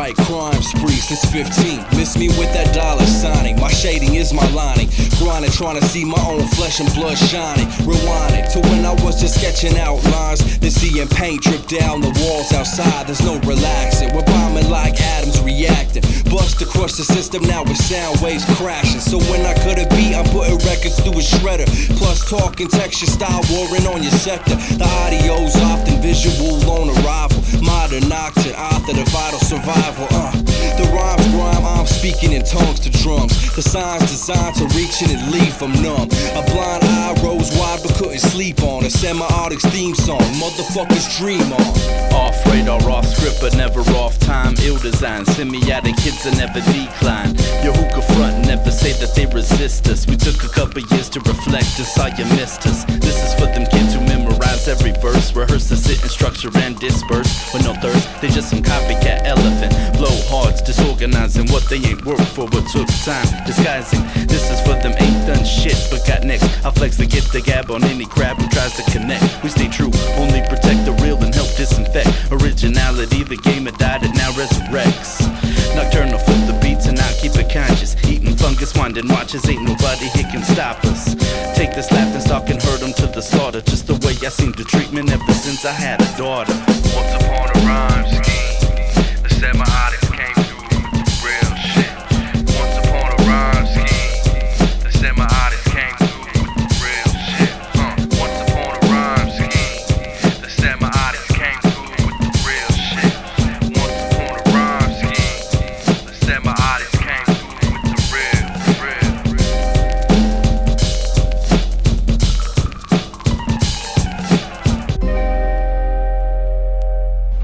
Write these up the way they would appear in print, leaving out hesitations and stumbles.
right, crime spree since 15. Miss me with that dollar signing. My shading is my lining. Grinding, trying to see my own flesh and blood shining. Rewind it to when I was just sketching outlines, then seeing paint drip down the walls outside. There's no relaxing. We're bombing like atoms reacting. Bust across the system now with sound waves crashing. So when I cut a beat, I'm putting records through a shredder. Plus talking texture style warring on your sector. The audio's often visual on arrival. Modern nocturne, author the vital survival. The rhymes grime, I'm speaking in tongues to drums. The signs designed to reach in and leave them numb. A blind eye rose wide but couldn't sleep on. A Semiotics theme song, motherfuckers dream on. Off radar, off script, but never off time. Ill design, semiotic kids that never decline. Your hookah front, never say that they resist us. We took a couple years to reflect and saw you missed us. This is for them kids who memorize every verse, rehearse the sit and structure and disperse. With no thirst, they just some copycat elephant. Blow hards, disorganizing what they ain't worked for but took time disguising. This is for them ain't done shit but got next. I flex to get the gab on any crab who tries to connect. We stay true, only protect the real and help disinfect. Originality, the game had died, it now resurrects. Nocturnal, flip the beats and I'll keep it conscious. Eating fungus, winding watches, ain't nobody here can stop us. Take this laughing stock and herd them to the slaughter. Just the way I seem to treat men ever since I had a daughter. Once upon a rhyme scheme, the Semiotics came through with the real shit. Once upon a rhyme scheme, the Semiotics came through with the real shit. Once upon a rhyme scheme, the Semiotics came through with the real shit. Once upon a rhyme scheme, the Semiotics came through with the real.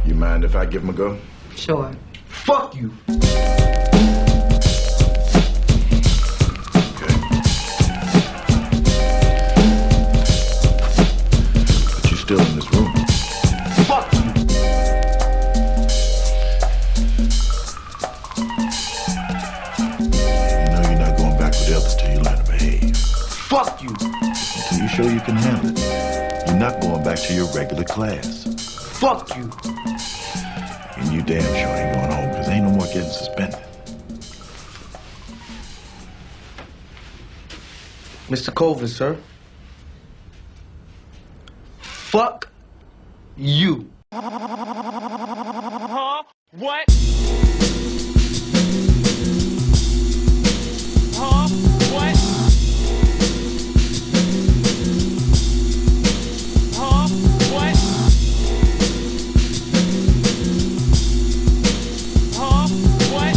You mind if I give him a go? Sure. Fuck you! Okay. But you're still in this room. Fuck you! You know you're not going back with the others till you learn to behave. Fuck you! Until you show you can handle it, you're not going back to your regular class. Fuck you! And you damn sure ain't going home, because ain't no more getting suspended. Mr. Colvin, sir. Fuck you. Huh? What? Huh? What? Huh? What? Huh? What?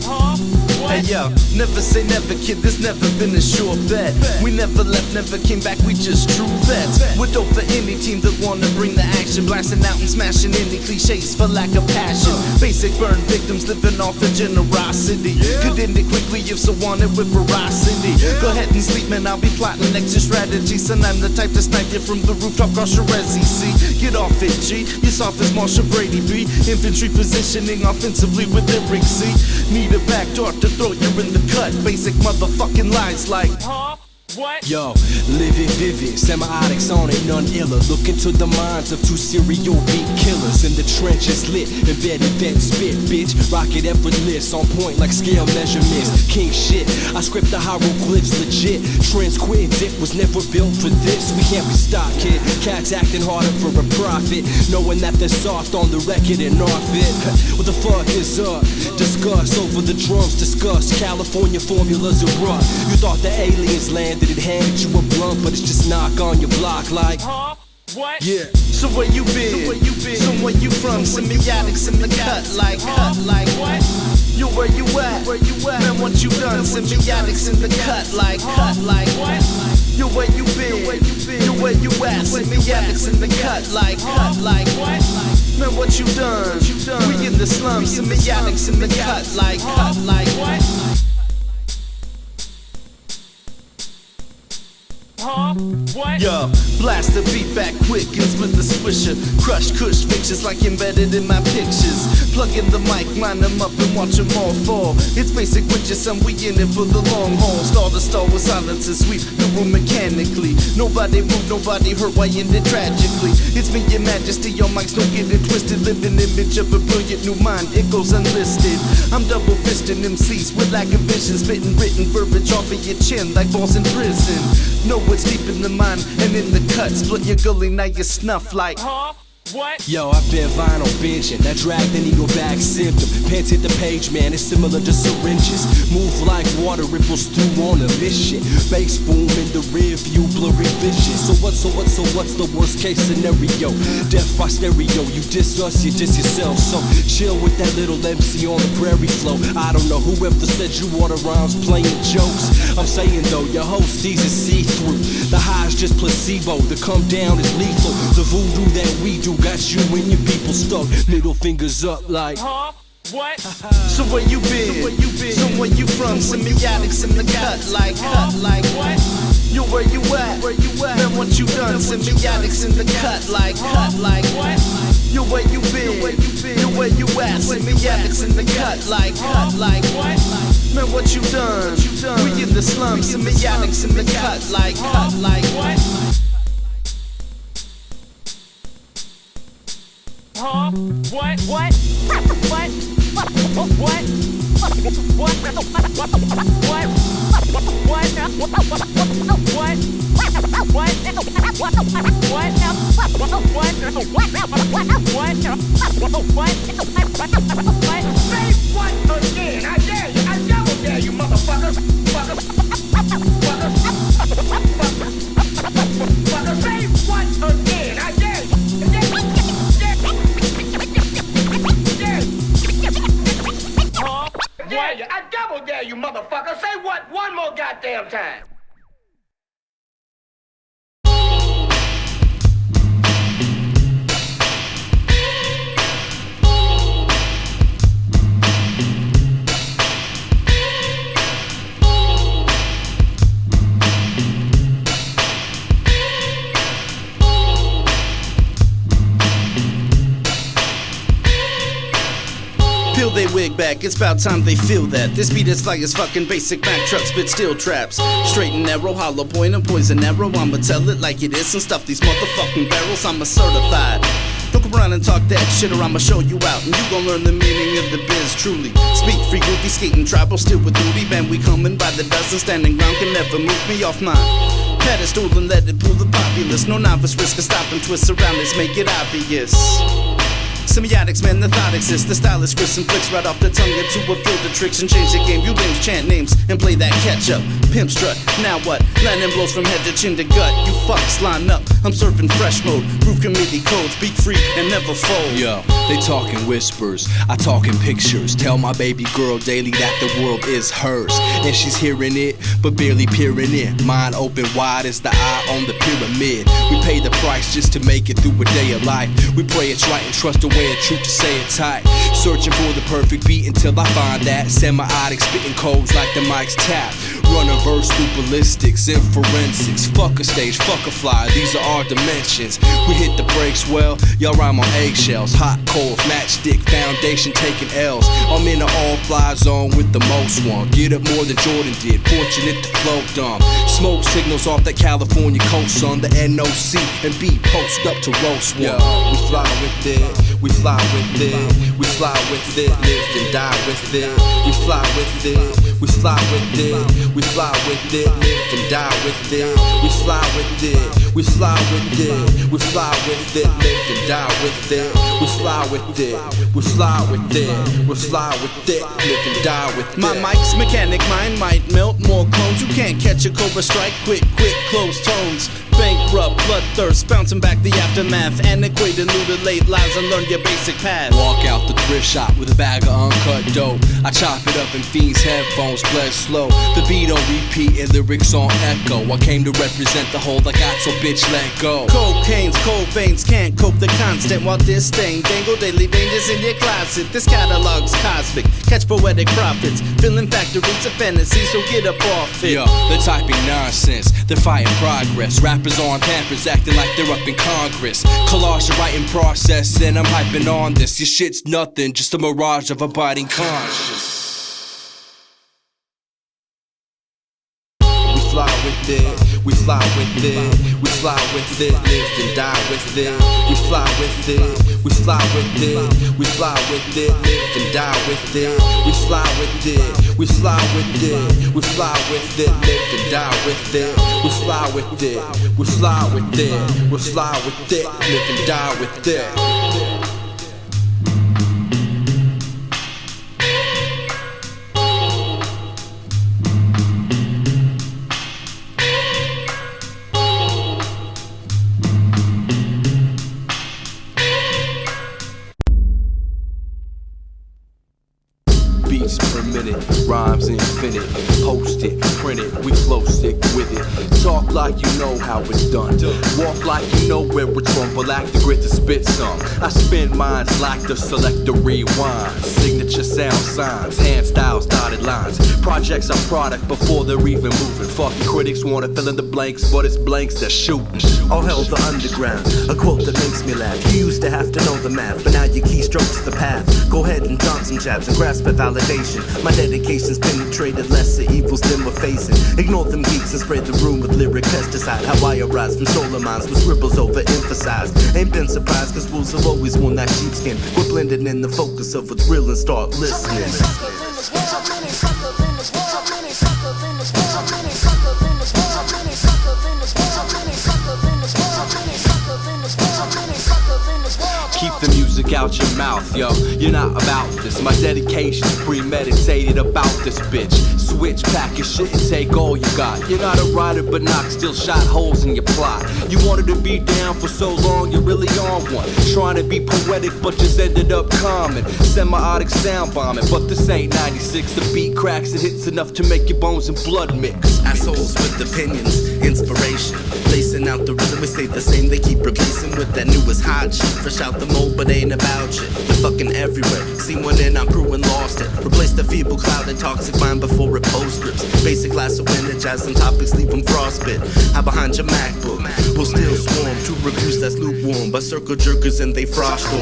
Huh? What? Hey yo, never say never, kid, there's never been a sure bet. We never left, never came back, we just true vets. We're dope for any team that wanna bring the action. Blasting out and smashing any cliches for lack of passion. Basic burn victims living off of generosity. Could end it quickly if so wanted with veracity. Go ahead and sleep, man, I'll be plotting exit strategies. And I'm the type to snipe you from the rooftop across your resi. See, get off it, G. You're soft as Marsha Brady B. Infantry positioning offensively with lyrics, see. Need a backdoor to throw you in the cut. Basic motherfucking lies like, Huh? What? Yo, living vivid, Semiotics on it, none iller. Look into the minds of two serial beat killers. In the trenches lit, embedded that spit, bitch. Rocket effortless, on point like scale measurements. King shit, I script the hieroglyphs legit. Transquid dick was never built for this. We can't be stopped, kid. Cats acting harder for a profit, knowing that they're soft on the record and off it. What the fuck is up? Discuss over the drums, discuss California formulas are rough. You thought the aliens landed and handed you a blunt, but it's just knock on your block like, Huh? What? yeah. So where you been? So where you from? Semiotics in the cut like, What? yo, where you at? Man, what you done? Semiotics in the cut like, What? yo, where you been? Yo, where you at? Semiotics in the cut like, What? man, what you done? We in the slums, semiotics in the cut like, What? Huh? What? Yo, blast the beat back quick and split the swisher. Crush kush fixtures like embedded in my pictures. Plug in the mic, line them up and watch them all fall. It's basic with your son, we in it for the long haul. Star to star with silence and sweep the room mechanically. Nobody moved, nobody hurt, why end it tragically? It's me, your majesty, your mics don't get it twisted. Living image of a brilliant new mind, it goes unlisted. I'm double fisting MCs with lack of vision, spitting written verbiage off of your chin like balls in prison. Know what's deep in the mind and in the cut. Split your gully, now you snuff like What? Yo, I've been vinyl binging, that drag the needle back symptom. Pants hit the page, man, it's similar to syringes. Move like water ripples through on a mission. Bass boom in the rear view, blurry vision. So what's the worst case scenario? Death by stereo, you diss us, you diss yourself. So chill with that little MC on the prairie flow. I don't know whoever said you water rhymes playing jokes. I'm saying though, your host these is see-through. The high's just placebo, the come down is lethal. The voodoo that we do got you and your people stuck. Middle fingers up like What? so where you been? So where you from? Semiotics in the cut like What? Yo, where you at? Man, what you done? Semiotics in the cut like What? Yo, where you been? Yo, where you at? Semiotics in the cut like What? Man, what you done? We in the slums, semiotics in the cut like What? What? What? What? What? Say what again? I dare you. I double dare you, motherfuckers. Say what again? I dare you. Dare you. I double dare you, motherfucker. Say what one more goddamn time. Peel they wig back, it's about time they feel that. This beat is like as fucking basic Mac trucks, spit steel traps. Straight and narrow, hollow point and poison arrow. I'ma tell it like it is and stuff these motherfucking barrels. I'm a certified. Don't come around and talk that shit or I'ma show you out. And you gon' learn the meaning of the biz truly. Speak free, goofy, skating, tribal, still with duty. Man, we coming by the dozen, standing ground can never move me off mine. Pedestal and let it pull the populace. No novice risk of stopping twists around this, make it obvious. Semiotics, man, the thought exists. The Stylus crisp and flicks right off the tongue into a field of tricks and change the game. You lames chant names and play that catch up. Pimp strut, now what? Landing blows from head to chin to gut. You fucks line up, I'm serving fresh mode. Proof committee codes, speak free and never fold. yo, they talking whispers, I talk in pictures. Tell my baby girl daily that the world is hers. And she's hearing it, but barely peering in. Mind open wide as the eye on the pyramid. We pay the price just to make it through a day of life. We pray it's right and trust the way of truth to say it tight. Searching for the perfect beat until I find that. Semiotics spitting codes like the mic's tap. Run a verse through ballistics and forensics. Fuck a stage, fuck a fly, these are our dimensions. We hit the brakes well, y'all rhyme on eggshells. Hot coals, matchstick, foundation taking L's. I'm in the all-fly zone with the most one. Get up more than Jordan did, fortunate to flow dumb. Smoke signals off that California coast, son. The NOC and B post up to roast one. Yo, we fly with it, we fly with it, we fly with it, live and die with it. We fly with it, we fly with it, we fly with it, live and die with it. We fly with it, we fly with it, we fly with it, live and die with it. We fly with it, we fly with it, we fly with it, live and die with it. My mic's mechanic, mine might melt more clones. You can't catch a cobra strike, quick, close tones. Bankrupt, bloodthirst, bouncing back the aftermath. Antiquated, mutilate lives and learn your basic path. Walk out the thrift shop with a bag of uncut dope. I chop it up in fiends' headphones, bled slow. The beat on repeat and lyrics on echo. I came to represent the whole I got, so bitch let go. Cocaine's cold veins can't cope the constant while disdain. Dangle daily dangers in your closet. This catalog's cosmic. catch poetic profits, filling factories of fantasy, so get up off it. Yo, they're typing nonsense, they're fighting progress. Rappers on Pampers acting like they're up in Congress. Collage the writing process, and I'm hyping on this. Your shit's nothing, just a mirage of a biting conscience. We fly with it, we fly with it, we fly with it, live and die with it. We fly with it, we fly with it, we fly with it, live and die with it. We fly with it, we fly with it, we fly with it, live and die with it. We fly with it, we fly with it, we fly with it, live and die with it. Beats per minute, rhymes infinite. Post it, print it, we flow sick with it. Talk like you know how it's done. Walk like you know where it's from, but lack the grit to spit some. I spin minds like the selector rewind. Signature sound signs, hand styles, dotted lines. Projects are product before they're even moving. Fucking critics wanna fill in the blanks, but it's blanks that shooting. All hell the underground, a quote that makes me laugh. You used to have to know the math, but now your keystrokes the path. Go ahead and drop some jabs and grasp at validation. My dedication's penetrated lesser evils than we're facing. Ignore them geeks and spray the room with lyric pesticide. How I arise from stolen minds with scribbles overemphasized. Ain't been surprised cause wolves have always worn that sheepskin. We're blending in the focus of what's real and start listening. Keep the music out your mouth, yo. You're not about this. My dedication's premeditated about this bitch. Switch, pack your shit and take all you got. You're not a writer, but knock still shot holes in your plot. You wanted to be down for so long, you're really on one. Trying to be poetic, but just ended up common. Semiotics sound bombing, but this ain't 96. The beat cracks, it hits enough to make your bones and blood mix. Assholes with opinions, inspiration. Lacing out the rhythm, we stay the same. They keep replacing with that newest hot shit. Fresh out the mold, but ain't about shit. They're fucking everywhere. See one in our crew and lost it. Replace the feeble cloud and toxic mind before it postscripts. Basic class of energize some topics, leave them frostbit. How behind your MacBook? We'll still swarm. Two reviews that's lukewarm, but circle jerkers and they frost storm.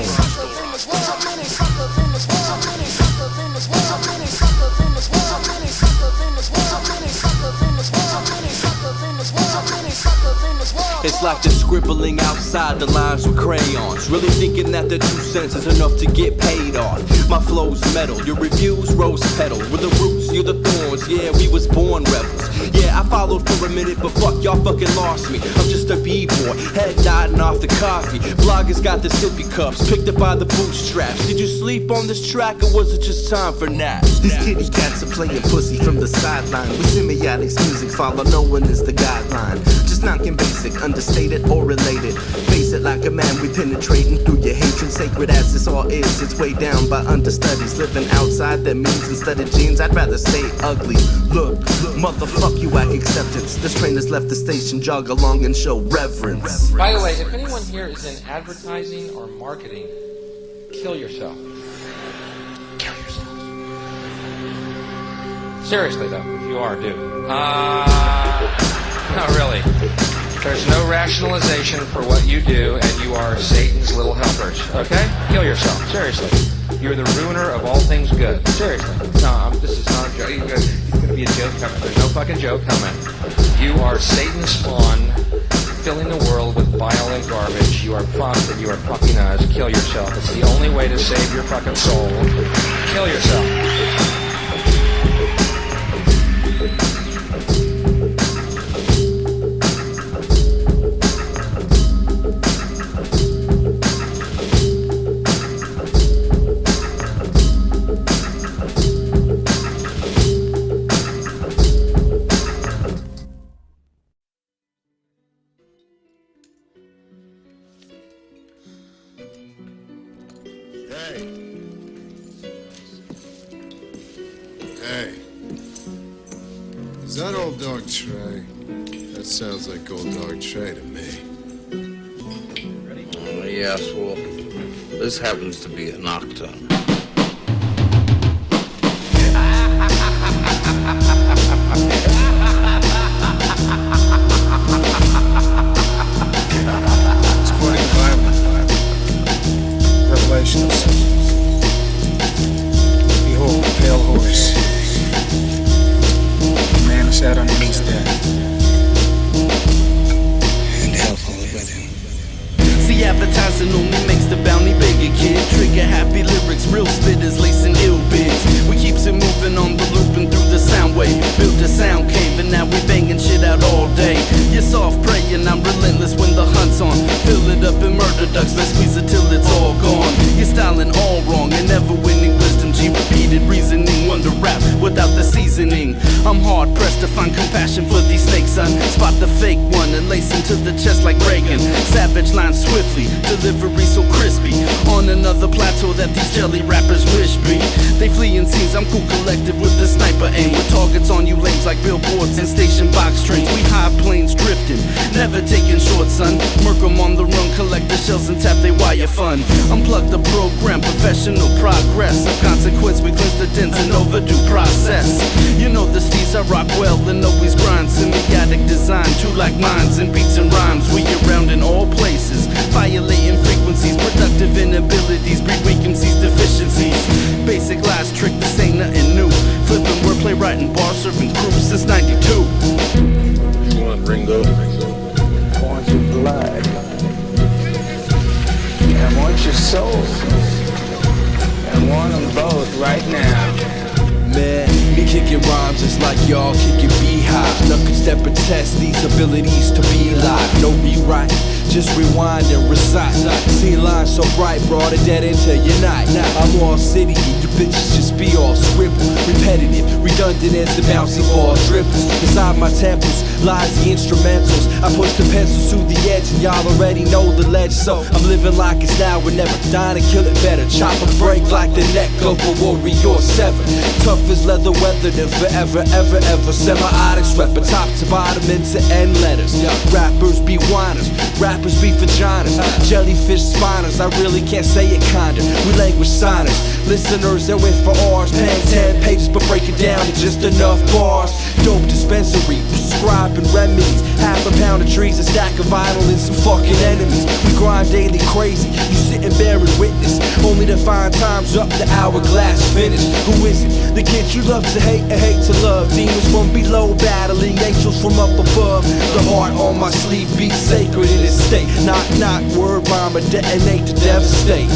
It's like they're scribbling outside the lines with crayons. Really thinking that their 2 cents is enough to get paid off. My flow's metal, your reviews rose petal. We're the roots, you're the thorns, yeah, we was born rebels. Yeah, I followed for a minute, but fuck, y'all fucking lost me. I'm just a b-boy, head nodding off the coffee. Bloggers got the sippy cups, picked up by the bootstraps. Did you sleep on this track, or was it just time for naps? These kitty cats are playing pussy from the sideline. With semiotics music, follow no one is the guideline. Just knocking basic, understated or related. Face it like a man, we penetrating through your hatred. Sacred as this all is, it's way down by understudies. Living outside their means instead of jeans, I'd rather stay ugly. Look, motherfuck you, whack acceptance. This train has left the station, jog along and show reverence. By the way, if anyone here is in advertising or marketing, kill yourself. Kill yourself. Seriously though, if you are, do. Not really. There's no rationalization for what you do, and you are Satan's little helpers, okay? Kill yourself, seriously. You're the ruiner of all things good. Seriously. No, this is not a joke. It's going to be a joke coming. There's no fucking joke coming. You are Satan's spawn, filling the world with bile and garbage. You are fucked and you are fucking us. Kill yourself. It's the only way to save your fucking soul. Kill yourself. Hey, is that old dog Trey? That sounds like old dog Trey to me. Yes, well, this happens to be a nocturne. ducks, best squeeze it till it's all gone. You're styling all wrong and never winning wisdom. G repeated reasoning, wonder rap without the seasoning. I'm hard pressed to find compassion for these snakes, son. Spot the fake one and lace him to the chest like Reagan. Savage lines swiftly, delivery so crispy. On another plateau that these jelly rappers wish be. They flee in scenes, I'm cool collective with the sniper aim. With targets on you lames like billboards and station box trains. We high planes drifting, never taking short, son. Murk 'em on the run, collect the shells and tap they wire fun. Unplug the program, professional progress. Of consequence, we cleanse the dents and overdue process. You know the steez I rock well and always grind. Semiotic design, two like minds and beats and rhymes. We around in all places, violating frequencies. Productive inabilities, breed weak MC's deficiencies. Basic lies trick, this ain't nothing new. Flipping wordplay, writing bars, serving crews since 92. You want Ringo? I want your blood. I want your soul. I want them both right now. Man, me kicking rhymes just like y'all kicking beehives. Nothing step and test these abilities to be live. No rewrite, just rewind and recite. See lines so bright, brought a dead into your night. I'm all city, you bitches just be all scribble. Repetitive, redundant as the bouncy ball dribbles. Inside my temples lies the instrumentals. I push the pencils to the edge and y'all already know the ledge. So I'm living like it's now and never, dying to kill it better. Chop a break like the neck of a warrior 7. Tough as leather weathered and forever, ever, ever. Semiotics, rapping top to bottom into end letters. Rappers be whiners, rappers be vaginas. Jellyfish spiners, I really can't say it kinda. We language signers, listeners that wait for ours. Pen 10 pages but break it down to just enough bars. Dope dispensary, prescribing remedies. Half a pound of trees, a stack of vinyl and some fucking enemies. We grind daily crazy, you sit and bear and witness. Only to find time's up, the hourglass finished. Who is it? The kid you love to hate and hate to love. Demons from below battling angels from up above. The heart on my sleeve beats sacred in its state. Knock knock, word rhyme, detonate to devastate.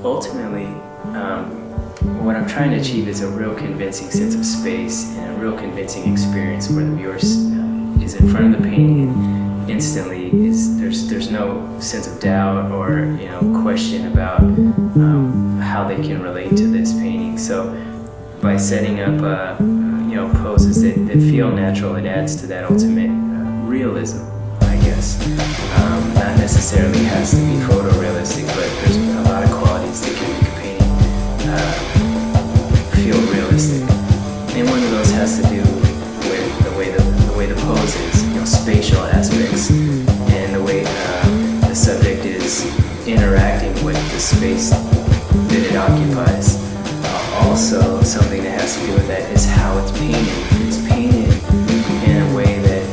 Ultimately, what I'm trying to achieve is a real convincing sense of space and a real convincing experience where the viewer is in front of the painting instantly. There's no sense of doubt or question about how they can relate to this painting. So by setting up poses that feel natural, it adds to that ultimate realism, I guess. Not necessarily has to be photorealistic, but there's a lot of qualities that can make a painting feel realistic. And one of those has to do with the way the pose is, spatial aspects, and the way the subject is interacting with the space that it occupies. Also, something that has to do with that is how it's painted. It's painted in a way that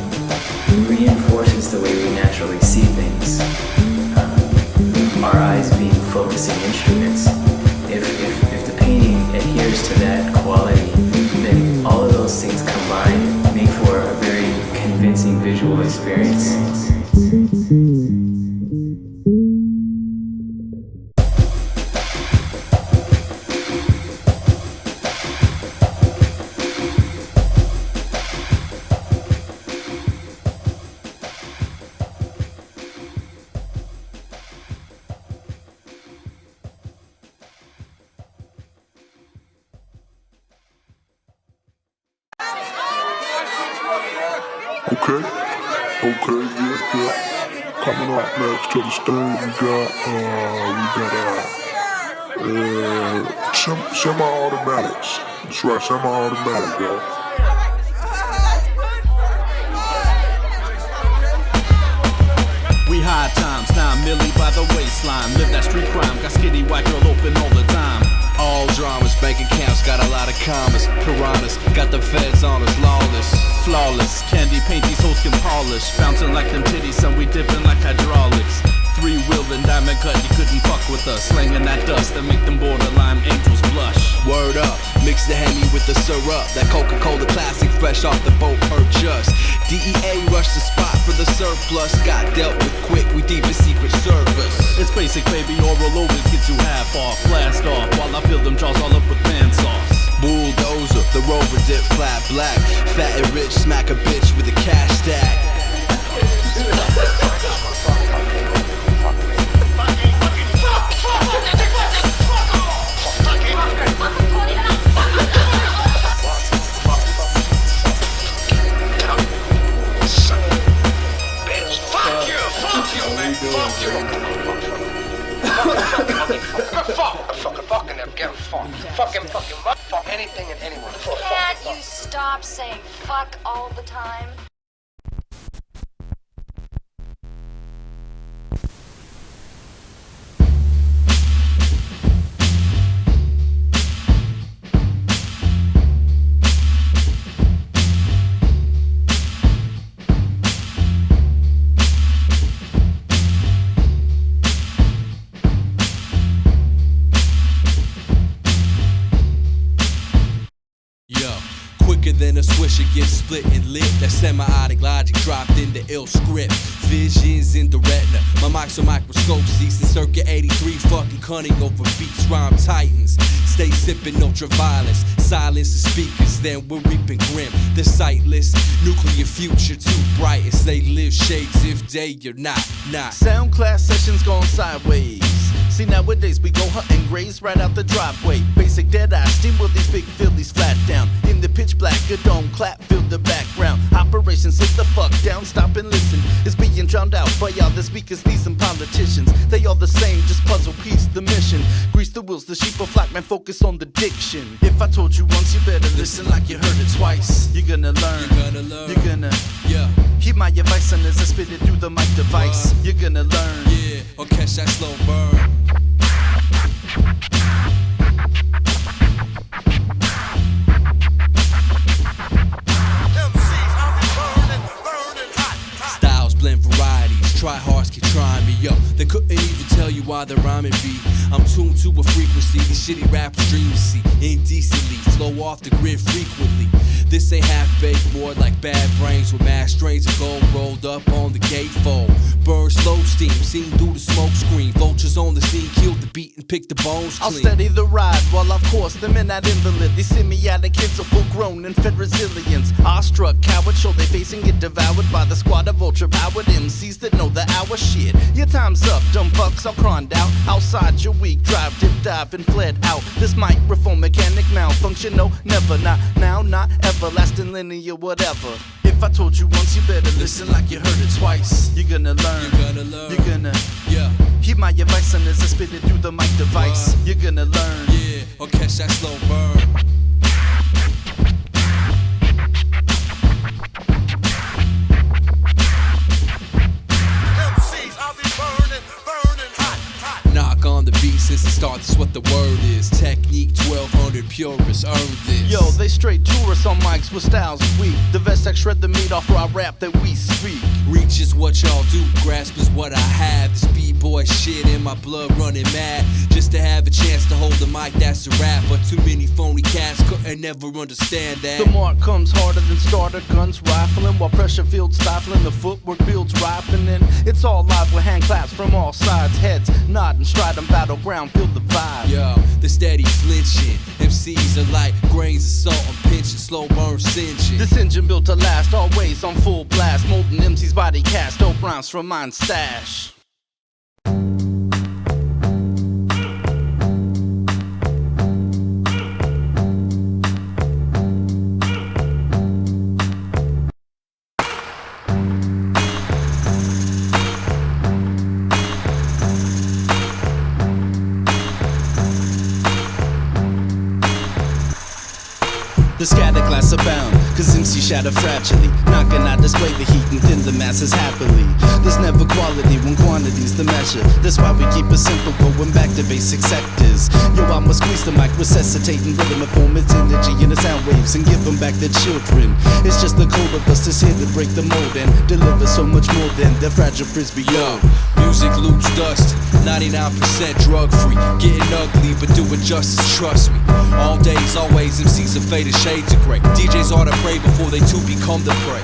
reinforces the way we naturally see things. Our eyes being focusing instruments. If the painting adheres to that quality, then all of those things come Okay, yeah. Coming up next to the stage, we got Semiautomatics. That's right, Semiautomatics, y'all. We high times, 9 milli by the waistline. Live that street crime, got skinny white girl open all the time. All dramas, bank accounts, got a lot of commas. Piranhas, got the feds on us, lawless. Flawless, candy paint these hoes can polish. Bouncing like them titties, son, we dipping like hydraulics. Three-wheeling diamond cut, you couldn't fuck with us. Slinging that dust that make them borderline angels blush. Word up, mix the Henny with the syrup. That Coca-Cola classic, fresh off the boat, purchase. DEA rushed the spot for the surplus. Got dealt with quick, we deep in Secret Service. It's basic, baby, oral always get you half off. Blast off, while I fill them jaws all up with man sauce. Bulldozer, the Rover dip flat black. Fat and rich, smack a bitch with a cash stack. Fuck anything and anyone. Can't you stop saying fuck all the time? Quicker than a swisher gets split and lit. That semiotic logic dropped in the ill script. Visions in the retina. My mic's a microscope sees in circuit 83. Fucking cunning over beats, rhyme titans. Stay sipping ultraviolence. Silence the speakers, then we're reaping grim. The sightless, nuclear future too bright as they live shades if day you're not. Sound class sessions going sideways. See, nowadays we go hunting grays right out the driveway. Basic dead eye, steam with these big Phillies flat down. In the pitch black, a dome clap filled the background. Operations sit the fuck down, stop and listen. It's being drowned out by all the speakers, these and politicians. They all the same, just puzzle piece the mission. Grease the wheels, the sheep of flock, man, focus on the diction. If I told you once, you better listen like you heard it twice. You're gonna learn, you're gonna, keep my advice on as I spit it through the mic device. You're gonna learn, or catch that slow burn. Styles blend varieties, try hards keep trying me, yo. They couldn't even tell you why the rhyming be. I'm tuned to a frequency, these shitty rappers dream to see. Indecently, flow off the grid frequently. This ain't half-baked, more like bad brains with mass strains of gold rolled up on the gatefold. Burn slow steam, seen through the smoke screen. Vultures on the scene, killed the beat and picked the bones clean. I'll steady the ride while I've coursed them in that invalid. These semiotic kids are full grown and fed resilience. Awestruck cowards show they facing get devoured by the squad of ultra-powered MCs that know the hour shit. Your time's up, dumb fucks, I'll croned out. Outside your weak drive, dip dive and fled out. This microphone mechanic malfunction, no, never, not now, not ever. Lasting linear, whatever. If I told you once, you better listen like you heard it twice. You're gonna learn, you're gonna, keep my advice on as I spit it through the mic device. You're gonna learn, or catch that slow burn. Knock on the beat since the start, that's what the word is. Technique 1200 purists earned this. Yo, they straight tourists on mics with styles weak. The Vestex shred the meat off raw rap that we speak. Reach is what y'all do, grasp is what I have. This b-boy shit in my blood running mad. Just to have a chance to hold the mic, that's a rap. But too many phony cats couldn't never understand that. The mark comes harder than starter guns rifling, while pressure fields stifling, the footwork builds ripening. It's all live with hand claps from all sides, heads nodding, striding battleground, feel the vibe. Yo, the steady flinching, MCs are like grains of salt and pinching, slow burn singeing. This engine built to last, always on full blast, molding MC's body cast, dope rhymes from mine stash. The scatter glass abound, cause MC shatter fragilely. Not gonna display the heat and thin the masses happily. There's never quality when quantity's the measure. That's why we keep it simple, going back to basic sectors. Yo, I'ma squeeze the mic, resuscitating rhythm and form its energy in the sound waves and give them back their children. It's just the code of us that's here to break the mold and deliver so much more than the fragile frisbee. Yo, music loops dust, 99% drug free. Getting ugly, but do it justice, trust me. All days, always, MCs are faded shades of gray. DJs ought to pray before they too become the prey.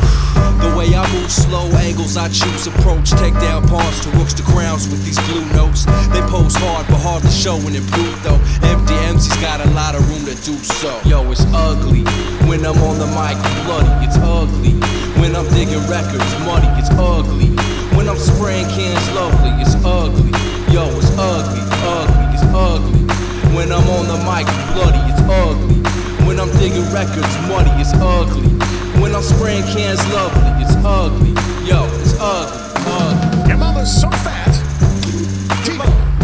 The way I move, slow angles I choose, approach. Take down pawns to rooks to crowns with these blue notes. They pose hard, but hardly show and improve though. Empty MC's got a lot of room to do so. Yo, it's ugly when I'm on the mic, bloody, it's ugly. When I'm digging records, muddy, it's ugly. When I'm spraying cans, lovely, it's ugly. Yo, it's ugly, ugly, it's ugly. When I'm on the mic, bloody, it's ugly. When I'm digging records, muddy, it's ugly. When I'm spraying cans, lovely, it's ugly. Yo, it's ugly, ugly. Your mama's so fat.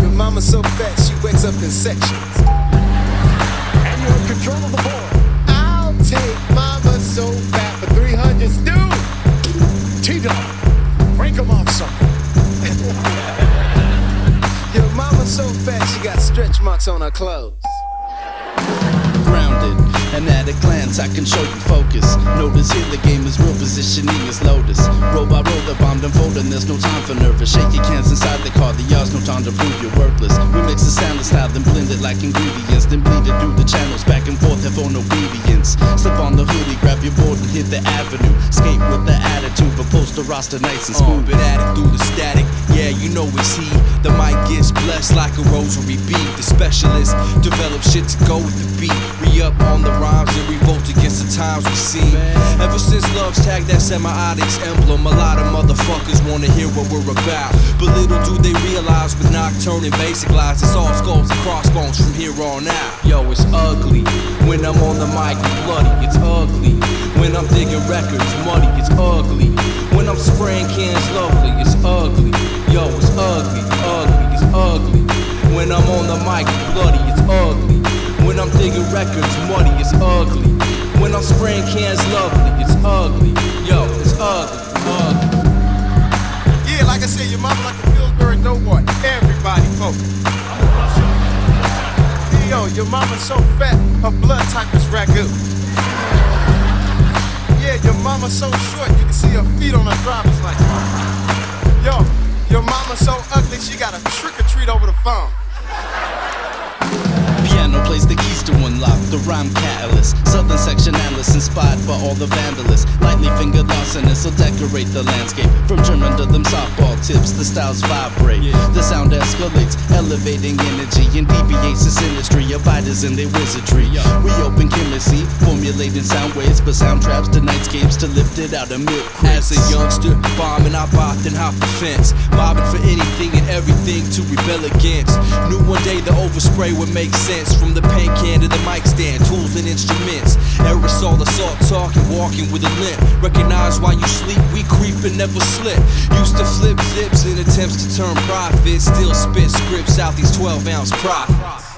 Your mama's so fat, she wakes up in sections. And you're in control of the board. I'll take mama so fat for 300 stew. T-Dog, break them off something. Your mama's so fat, she got stretch marks on her clothes. Grounded, and at a glance I can show you focus. Notice here the game is real, positioning is lotus. Roll by roll, the bomb unfold and there's no time for nervous. Shake your cans inside the car, the yard's no time to prove you're worthless. We mix the sound and style, then blend it like ingredients. Then bleed it through the channels, back and forth, have on obedience. Slip on the hoodie, grab your board and hit the avenue. Skate with the attitude, but post the roster nice and smooth. Been at it through the static, yeah, you know it's he. The mic gets blessed like a rosary bead. The specialist develop shit to go with the beat. We up on the rhymes and revolt against the times we see. Ever since Love's tagged that Semiotics emblem, a lot of motherfuckers wanna hear what we're about. But little do they realize with Nocturne and BASICLIES, it's all skulls and crossbones from here on out. Yo, it's ugly when I'm on the mic, bloody, it's ugly. When I'm digging records, muddy, it's ugly. When I'm spraying cans, lovely, it's ugly. Yo, it's ugly, ugly, it's ugly. When I'm on the mic, bloody, it's ugly. When I'm digging records, muddy, it's ugly. When I'm spraying cans, lovely, it's ugly. Yo, it's ugly, ugly. Yeah, like I said, your mama like a Pillsbury Doughboy. Everybody focus. Yo, your mama's so fat, her blood type is ragu. Yeah, your mama's so short, you can see her feet on her driver's license. Yo, your mama's so ugly, she got a trick-or-treat over the phone. Piano plays the keys to unlock the rhyme catalyst. Southern section analyst inspired by all the vandalists. Lightly fingered larcenists will decorate the landscape. From German to them softball tips, the styles vibrate. The sound escalates, elevating energy and deviates this industry. Abiders in their wizardry. We open chemistry, formulating sound waves for sound traps to nightscapes to lift it out of milk crates. As a youngster, bombing, I bopped and hopped the fence. Mobbing for anything and everything to rebel against. Knew one day the overspray would make sense. From the paint can to the mic stand, tools and instruments. Aerosol, assault, talking, walking with a limp. Recognize while you sleep, we creep and never slip. Used to flip zips in attempts to turn profit. Still spit scripts out these 12-ounce profits.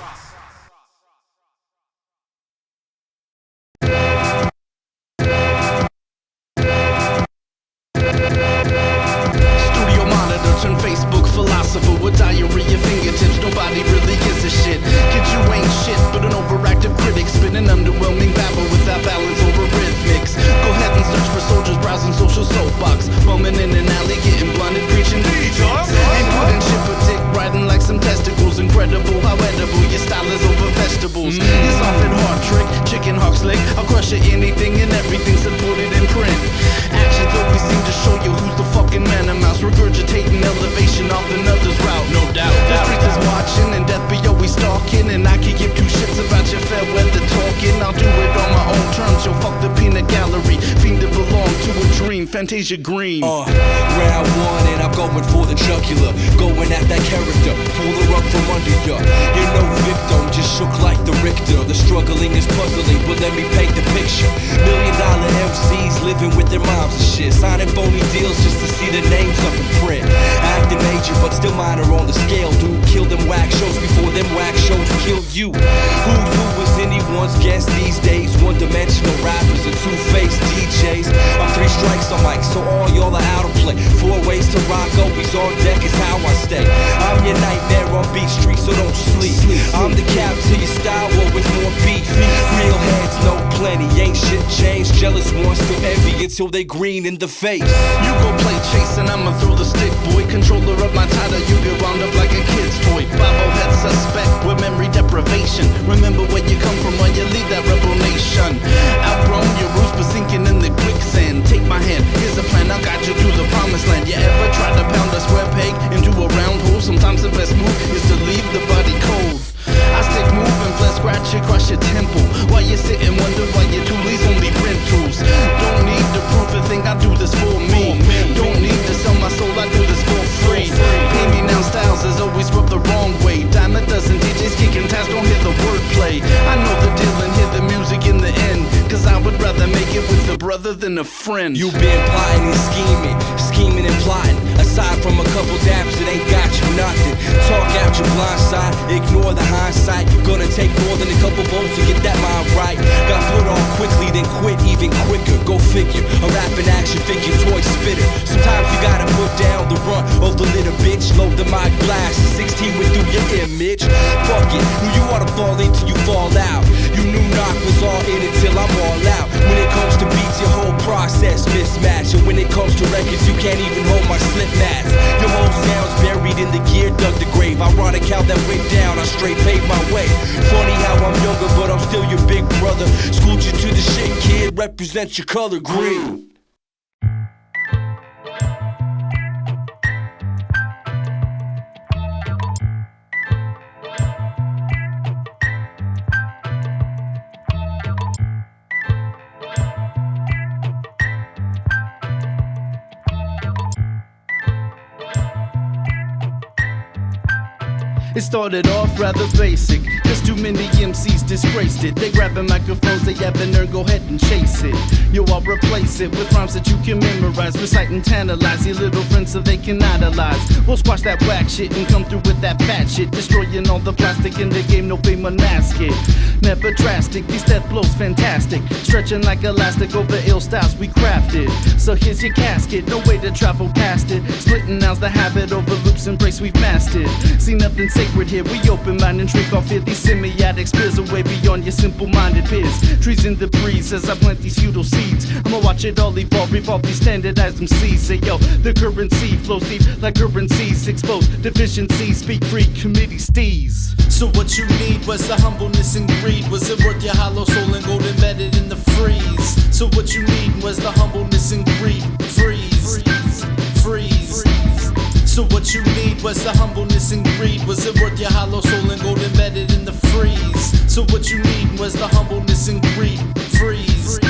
Studio monitor, turn Facebook philosopher with diarrhea fingertips. Nobody really gives a shit. Kid, you ain't shit, but an overactive critic spinning underwhelming babble without balance over rhythmics. Go ahead and search for soldiers browsing social soapbox, bumming in an alley, getting blinded, preaching detox. Ain't putting shit but dick riding like some testicles. Incredible how edible your style is over vegetables. You're soft and hard trick, chicken hawk slick. I'll crush you anything and everything, supported in print. Actions always seem to show you who's the fucking man of mouse. Regurgitating elevation off another's route, no doubt. The streets is watching and death be always stalking. And I can give two shits about your fair weather talking. I'll do it on my own terms, yo, fuck the peanut gallery. Fiend to belong to a dream, Fantasia Green. Round one and I'm going for the jugular. Going at that character, pull her up from under ya. You're no victim, just shook like the Richter. The struggling is puzzling, but let me paint the picture. $1 million MCs living with their moms and shit. Signing phony deals just to see their names up in print. Acting major, but still minor on the scale, dude. Kill them whack shows before them whack shows kill you. Who's who is any once guessed, these days one-dimensional rappers and two-faced DJs. I'm 3 strikes on mic, so all y'all are out of play. 4 ways to rock, always on deck is how I stay. I'm your nightmare on Beat Street, so don't sleep. I'm the cap to your style war with more beef. Real heads know plenty, ain't shit changed. Jealous ones still envy until they green in the face. You go play chase and I'ma throw the stick, boy. Controller of my title, you get wound up like a kid's toy. Bobblehead suspect with memory deprivation. Remember where you come from when you leave that rebel nation. Outgrown your roots but sinking in the quicksand. Take my hand, here's a plan, I'll guide you through the promised land. You ever try to pound a square peg into a round hole? Sometimes the best move is to leave the body cold. I stick moving, flesh scratch you, crush your temple. While you sit and wonder why your toolies only rentals. Don't need to prove a thing, I do this for me. Don't need to sell my soul, I do this for free. Pay me now, Styles is always rubbed the wrong way. Dime a dozen DJs kicking tabs, don't hear the wordplay. I know the deal and hear the music in the end, cause I would rather make it with a brother than a friend. You been plotting and scheming and plotting. Aside from a couple dabs, it ain't got you nothing. Talk out your blind side, ignore the hindsight. Gonna take more than a couple volts to get that mind right. Got put on quickly, then quit even quicker. Go figure, a rapping action figure, toy spitter. Sometimes you gotta put down the run of the little bitch. Load the mic blast, 16 went through your image. Fuck it, who you oughta fall into, you fall out. You knew Knock was all in it till I'm all out. When it comes to beats, your whole process mismatch. And when it comes to records, you can't even hold my slip mats. Your whole sound's buried in the gear, dug the grave. Ironic how that went down, I straight paved my way. Funny how I'm younger, but I'm still your big brother. Schooled you to the shit, kid, represent your color green. It started off rather basic, cause too many MCs disgraced it. They grabbing microphones they haven't earned, go ahead and chase it. Yo, I'll replace it with rhymes that you can memorize, recite and tantalize your little friends so they can idolize. We'll squash that whack shit and come through with that fat shit, destroying all the plastic in the game, no fame unmask it. Never drastic, these death blows fantastic, stretching like elastic over ill styles we crafted. So here's your casket, no way to travel past it. Splitting now's the habit, over loops and breaks we've mastered. See nothing sacred here, we open mind and drink off here. These semiotics spears away beyond your simple-minded peers. Trees in the breeze as I plant these feudal seeds. I'ma watch it all evolve, revolve these standardized MCs. Say yo, the currency flows deep like currencies. Expose deficiencies, speak free, committee steez. So what you need was the humbleness and greed. Was it worth your hollow soul and gold embedded in the freeze? So what you need was the humbleness and greed. Freeze, freeze. So what you need was the humbleness and greed. Was it worth your hollow soul and gold embedded in the freeze? So what you need was the humbleness and greed. Freeze,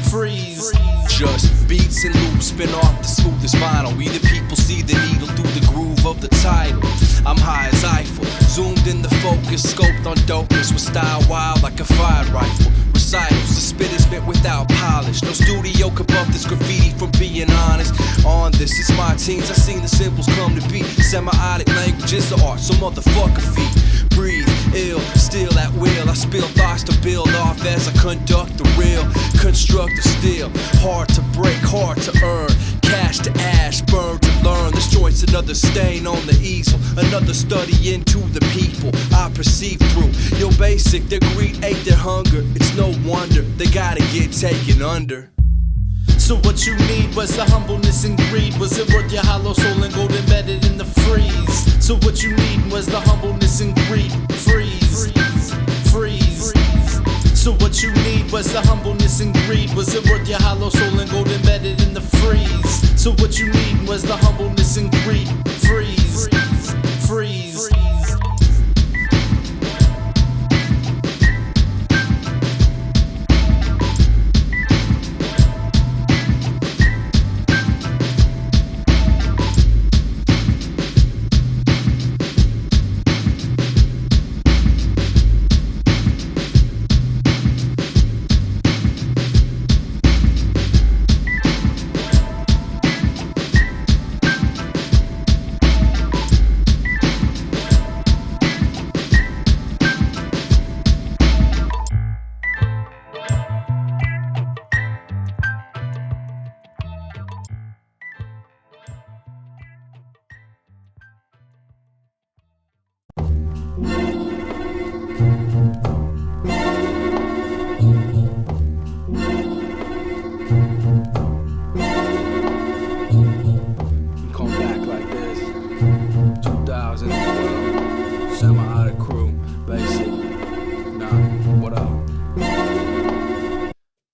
freeze. Just beats and loops spin off the smoothest vinyl. We the people see the needle through the groove of the title. I'm high as Eiffel, zoomed in the focus, scoped on dopeness with style wild like a fired rifle. Recitals, the spit is meant without polish. No studio could bump this graffiti from being honest. On this, it's my teens, I seen the symbols come to be. Semiotic language is the art, so motherfucker feet. Breathe, ill, still at will. I spill thoughts to build off as I conduct the real. Construct the steel, hard to break, hard to earn. Cash to ash, burn to learn. This joint's another stain on the easel, another study into the people I perceive through. Your basic, their greed ate their hunger. It's no wonder they gotta get taken under. So what you need was the humbleness and greed. Was it worth your hollow soul and gold embedded in the freeze? So what you need was the humbleness and greed. Freeze, freeze. So what you need was the humbleness and greed. Was it worth your hollow soul and gold embedded in the freeze? So what you need was the humbleness and greed. Freeze, freeze. 2012. Semi-Auto crew, basic. Nah, what up?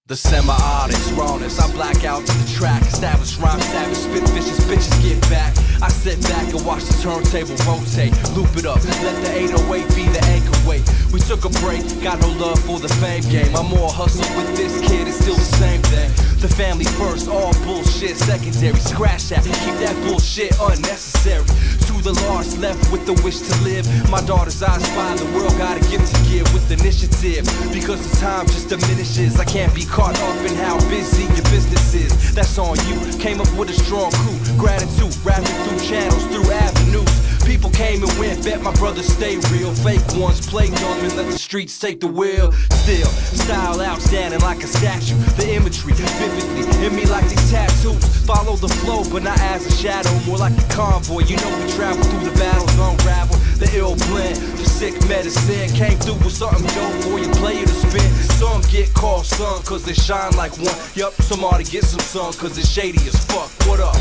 The Semiotics rawness, I black out to the track. Establish rhyme, savage, spit vicious, bitches get back. I sit back and watch the turntable rotate. Loop it up, let the 808 be the anchor weight. We took a break, got no love for the fame game. I'm more hustle with this kid, it's still the same thing. The family first, all bullshit secondary. Scratch that, keep that bullshit unnecessary. To the lost, left with the wish to live. My daughter's eyes spy, the world got a gift to give with initiative. Because the time just diminishes, I can't be caught up in how busy your business is. That's on you, came up with a strong crew. Gratitude, rapping through channels, through avenues. People came and went, bet my brothers stay real. Fake ones play dumb and let the streets take the wheel. Still, style outstanding like a statue. The imagery vividly in me like these tattoos. Follow the flow, but not as a shadow. More like a convoy, you know we travel through the battles, unravel the ill blend. The sick medicine came through with something dope for you player to spin. Some get called sun cause they shine like one. Yup, somebody get some sun cause it's shady as fuck. What up?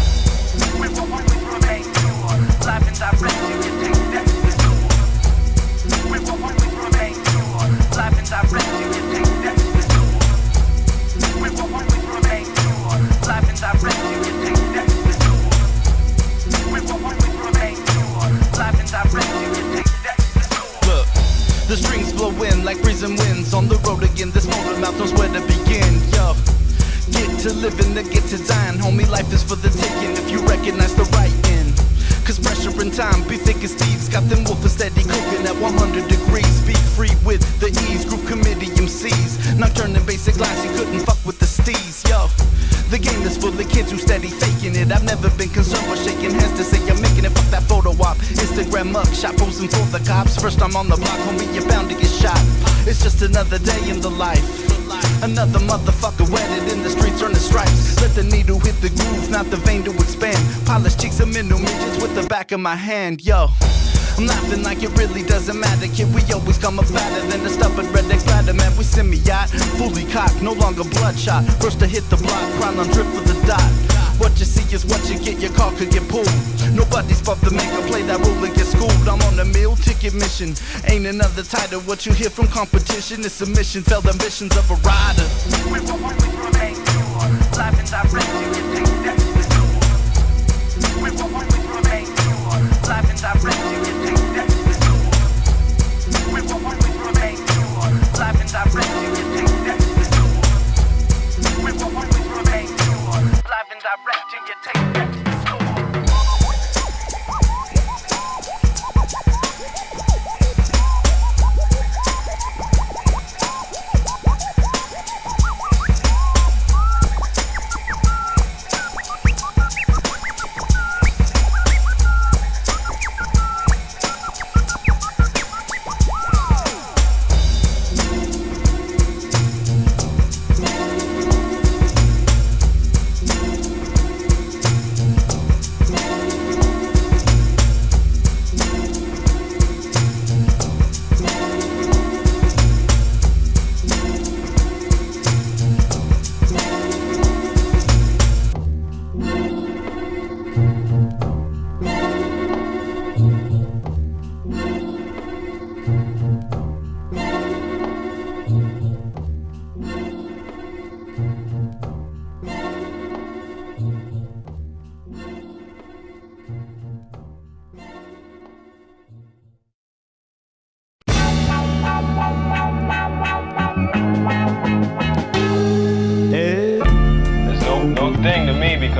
Life and direct, you can take that to the school. We're one we remain pure. Life and direct, you can take that to the school. We're one we remain pure. Life and direct, you can take that to the school. We're one we remain pure. Life and direct, you can take that to the school. Look, the strings blow in like breezing winds. On the road again, this motor mouth knows where to begin. Yo, get to living to get to dying. Homie, life is for the taking if you recognize the right end. Cause pressure and time be thick as thieves. Got them wolfers steady cooking at 100 degrees. Speak free with the ease. Group committee MCs. Nocturne and basic lines, you couldn't fuck with the steez. Yo, the game is full of kids who steady faking it. I've never been concerned with shaking hands to say I'm making it. Fuck that photo op. Instagram mug shot posing for the cops. First time on the block, homie, you're bound to get shot. It's just another day in the life. Another motherfucker wetted in the streets, earning stripes. Let the needle hit the groove, not the vein to expand. Polished cheeks and middle midgets with the back of my hand. Yo, I'm laughing like it really doesn't matter, kid. We always come up fatter than the stubborn redneck bladder, man. We semi-yacht, fully cocked, no longer bloodshot. First to hit the block, crown on drip for the dot. What you see is what you get, your car could get pulled. Nobody's above to make a play that rule and get schooled. I'm on a meal ticket mission. Ain't another title, what you hear from competition is submission, failed ambitions of a rider. We're one we remain pure. Life and direct, you can take that to the school. We're one we remain pure. Life and direct, you can take that to the school. We're one we remain pure. Life and direct, you can take that to the school. We're one we remain pure. Life and direct, you can take that to the school.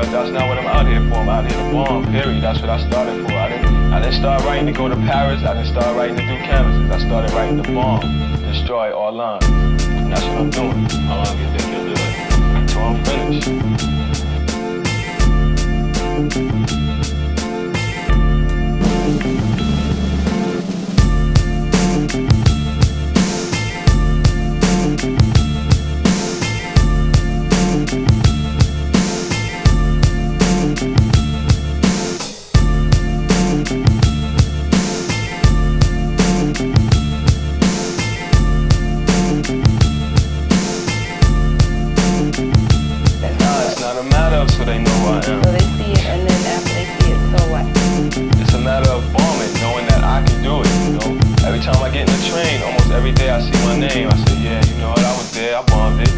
That's not what I'm out here for. I'm out here to bomb, period. That's what I started for. I didn't start writing to go to Paris. I didn't start writing to do canvases. I started writing to bomb, destroy all lines. And that's what I'm doing. How long do you think you'll do it? Until I'm finished. So they see it, and then after they see every time I get in the train, almost every day I see my name. I say, yeah, you know what, I was there, I bombed it.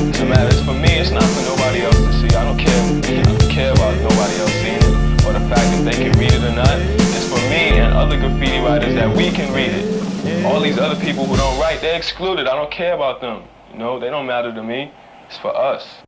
It's a matter, it's for me, it's not for nobody else to see. I don't care about nobody else seeing it, or the fact that they can read it or not. It's for me and other graffiti writers that we can read it. All these other people who don't write, they're excluded. I don't care about them. You know, they don't matter to me. It's for us.